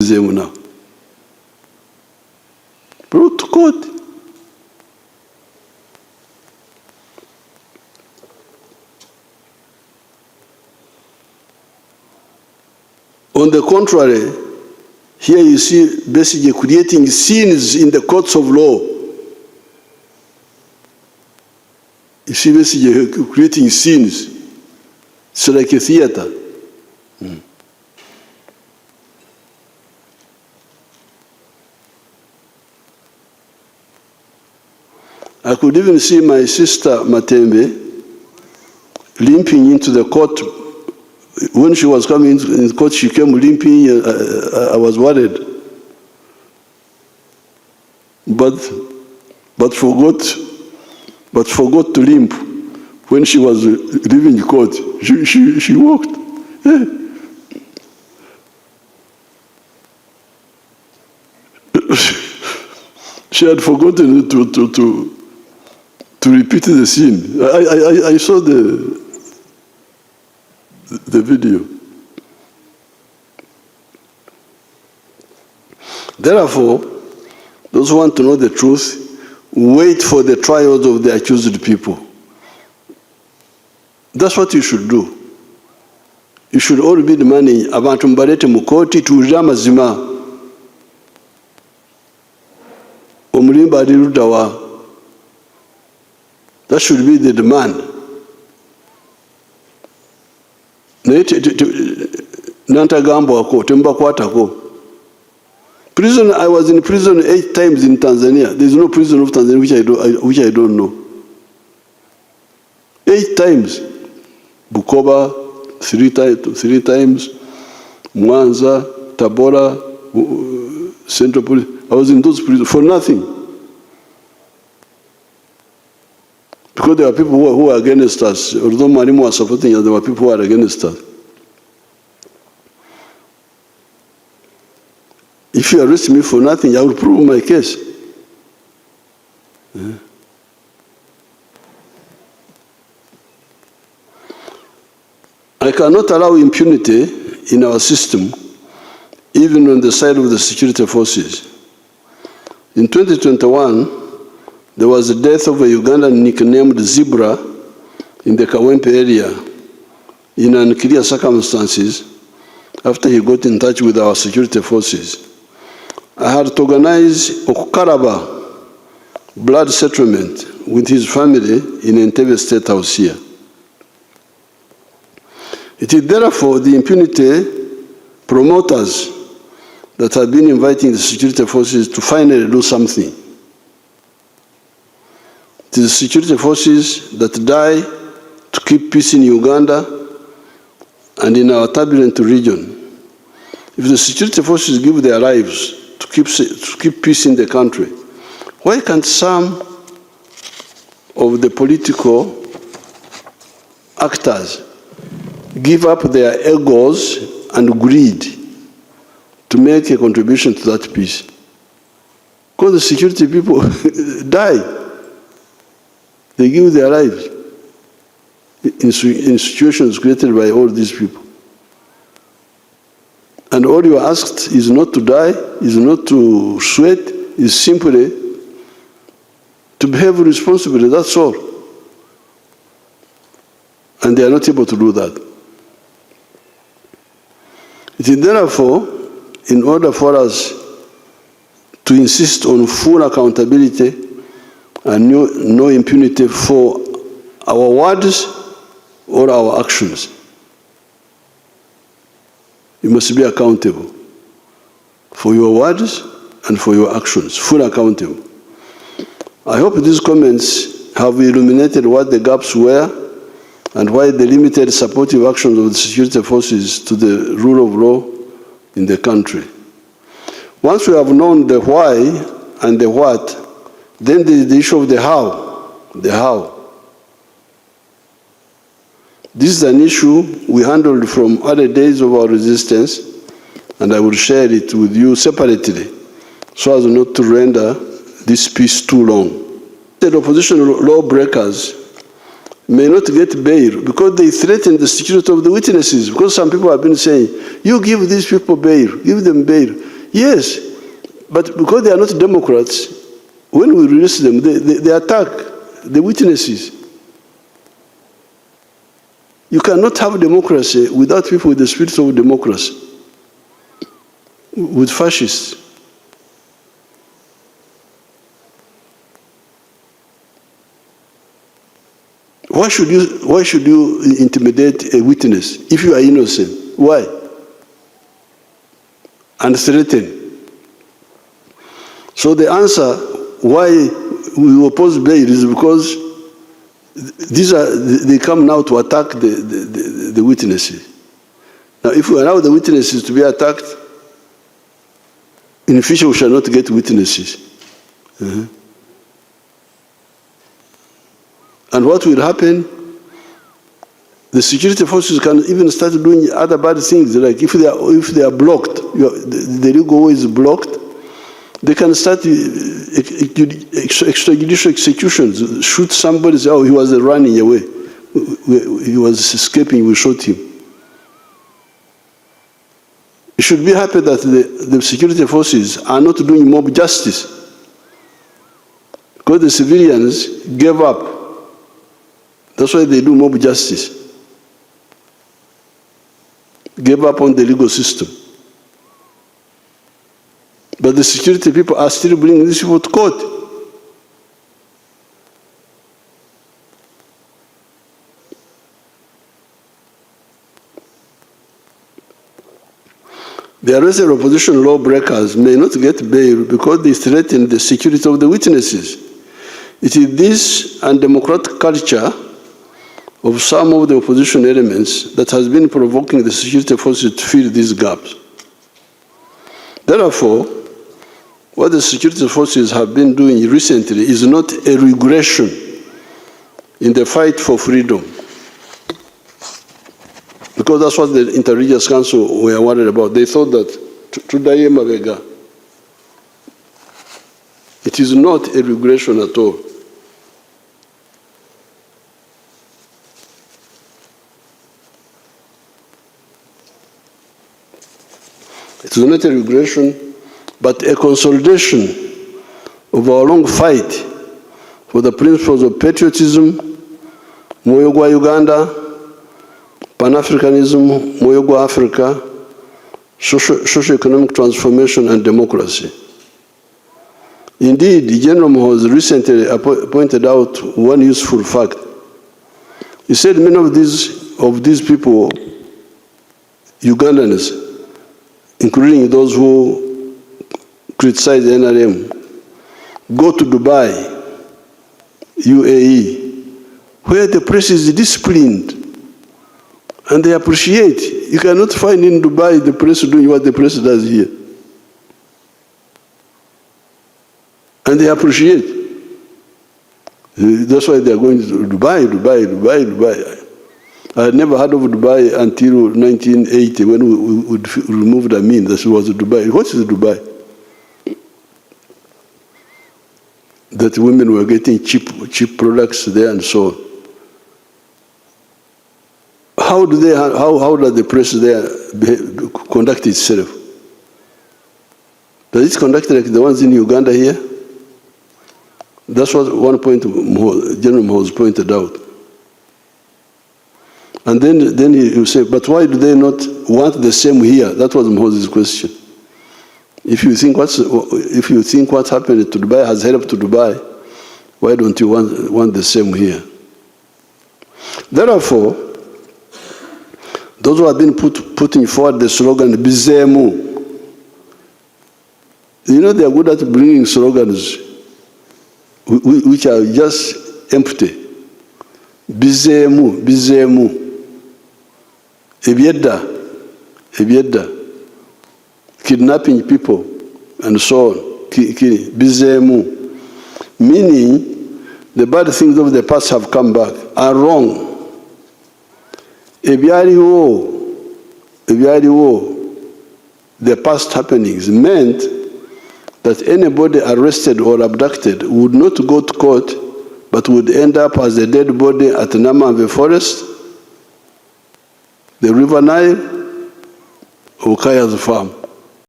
them now. Brought to court. On the contrary, here you see basically creating scenes in the courts of law. You see basically creating scenes. It's like a theater. I could even see my sister Matembe limping into the court. When she was coming into the court, she came limping. I was worried, but forgot to limp. When she was leaving the court, she walked. She had forgotten to repeat the scene. I saw the video. Therefore, those who want to know the truth, wait for the trials of the accused people. That's what you should do. You should all be demanding abantu mbalete mu kooti tuwulire amazima. Omulimba ali ludda wa? That should be the demand. Nantagambwako tembakwatako. Prison, I was in prison 8 times in Tanzania. There is no prison of Tanzania which I don't know. 8 times. Bukoba, 3 times. Mwanza, Tabora, Central Police. I was in those prisons for nothing. Because there are people who are against us. Although Marimu was supporting us, there were people who are against us. If you arrest me for nothing, I will prove my case. Yeah. I cannot allow impunity in our system, even on the side of the security forces. In 2021, there was the death of a Ugandan nicknamed Zebra in the Kawempe area in unclear circumstances after he got in touch with our security forces. I had to organize Okukaraba blood settlement with his family in Entebbe State House here. It is therefore the impunity promoters that have been inviting the security forces to finally do something. It is the security forces that die to keep peace in Uganda and in our turbulent region. If the security forces give their lives to keep peace in the country, why can't some of the political actors give up their egos and greed to make a contribution to that peace? Because the security people die. They give their lives in situations created by all these people. And all you are asked is not to die, is not to sweat, is simply to behave responsibly, that's all. And they are not able to do that. It is therefore, in order for us to insist on full accountability and no impunity for our words or our actions, you must be accountable for your words and for your actions, fully accountable. I hope these comments have illuminated what the gaps were and why the limited supportive actions of the security forces to the rule of law in the country. Once we have known the why and the what, then there is the issue of the how. The how. This is an issue we handled from other days of our resistance, and I will share it with you separately so as not to render this piece too long. The opposition lawbreakers may not get bail because they threaten the security of the witnesses. Because some people have been saying, you give these people bail, give them bail. Yes, but because they are not Democrats, when we release them, they attack the witnesses. You cannot have democracy without people with the spirit of democracy, with fascists. Why should you intimidate a witness if you are innocent? Why? And threaten. So the answer why we oppose bail is because they come now to attack the witnesses. Now, if we allow the witnesses to be attacked, in the future we shall not get witnesses. And what will happen? The security forces can even start doing other bad things, like if they are blocked, the legal way is blocked, they can start extrajudicial executions, shoot somebody, say, oh, he was running away, he was escaping, we shot him. You should be happy that the security forces are not doing mob justice, because the civilians gave up. That's why they do mob justice. Gave up on the legal system. But the security people are still bringing these people to court. The arrested opposition lawbreakers may not get bail because they threaten the security of the witnesses. It is this undemocratic culture of some of the opposition elements that has been provoking the security forces to fill these gaps. Therefore, what the security forces have been doing recently is not a regression in the fight for freedom, because that's what the Inter-Religious Council were worried about. They thought that Tudaye Mabega, it is not a regression at all. It is not a regression, but a consolidation of our long fight for the principles of patriotism, Moyo gwa Uganda, Pan-Africanism, Moyo gwa Africa, socio-economic transformation and democracy. Indeed, General Muhoozi recently pointed out one useful fact. He said many of these people, Ugandans, including those who criticize the NRM, go to Dubai, UAE, where the press is disciplined, and they appreciate. You cannot find in Dubai the press doing what the press does here. And they appreciate. That's why they are going to Dubai. I had never heard of Dubai until 1980 when we removed Amin. That was Dubai. What is Dubai? That women were getting cheap products there and so on. How does the press there conduct itself? Does it conduct like the ones in Uganda here? That's what one point General Muhoozi pointed out. And then he say, but why do they not want the same here? That was Muhoozi's question. If you think what happened to Dubai has helped to Dubai, why don't you want the same here? Therefore, those who have been putting forward the slogan Bizemu, you know, they are good at bringing slogans which are just empty. Bizemu. Ebyedda, kidnapping people, and so on. Bizemu. Meaning, the bad things of the past have come back, are wrong. Ebyaliwo, the past happenings meant that anybody arrested or abducted would not go to court, but would end up as a dead body at Namamve Forest, the River Nile, or Kaya's farm.